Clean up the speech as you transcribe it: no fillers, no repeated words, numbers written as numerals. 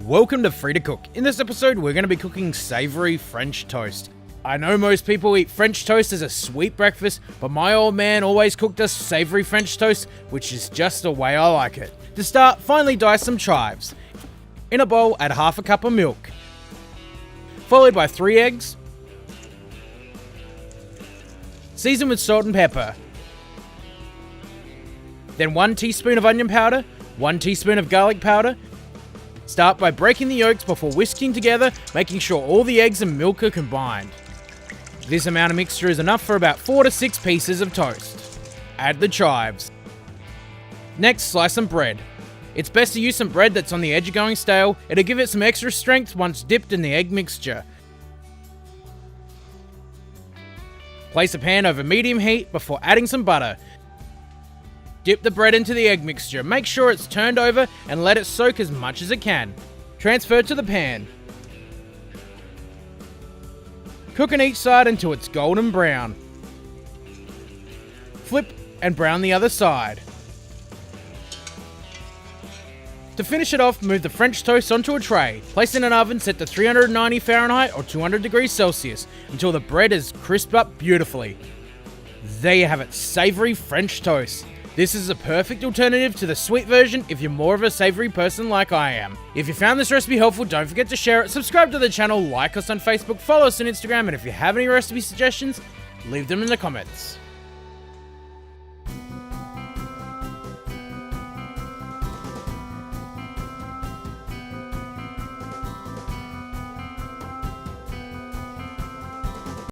Welcome to Free to Cook. In this episode, we're going to be cooking savoury French toast. I know most people eat French toast as a sweet breakfast, but my old man always cooked us savoury French toast, which is just the way I like it. To start, finely dice some chives. In a bowl, add half a cup of milk, followed by 3 eggs. Season with salt and pepper. Then 1 teaspoon of onion powder, 1 teaspoon of garlic powder. Start by breaking the yolks before whisking together, making sure all the eggs and milk are combined. This amount of mixture is enough for about 4 to 6 pieces of toast. Add the chives. Next, slice some bread. It's best to use some bread that's on the edge of going stale. It'll give it some extra strength once dipped in the egg mixture. Place a pan over medium heat before adding some butter. Dip the bread into the egg mixture, make sure it's turned over and let it soak as much as it can. Transfer to the pan. Cook on each side until it's golden brown. Flip and brown the other side. To finish it off, move the French toast onto a tray. Place in an oven set to 390 Fahrenheit or 200 degrees Celsius until the bread is crisped up beautifully. There you have it, savoury French toast. This is a perfect alternative to the sweet version if you're more of a savoury person like I am. If you found this recipe helpful, don't forget to share it, subscribe to the channel, like us on Facebook, follow us on Instagram, and if you have any recipe suggestions, leave them in the comments.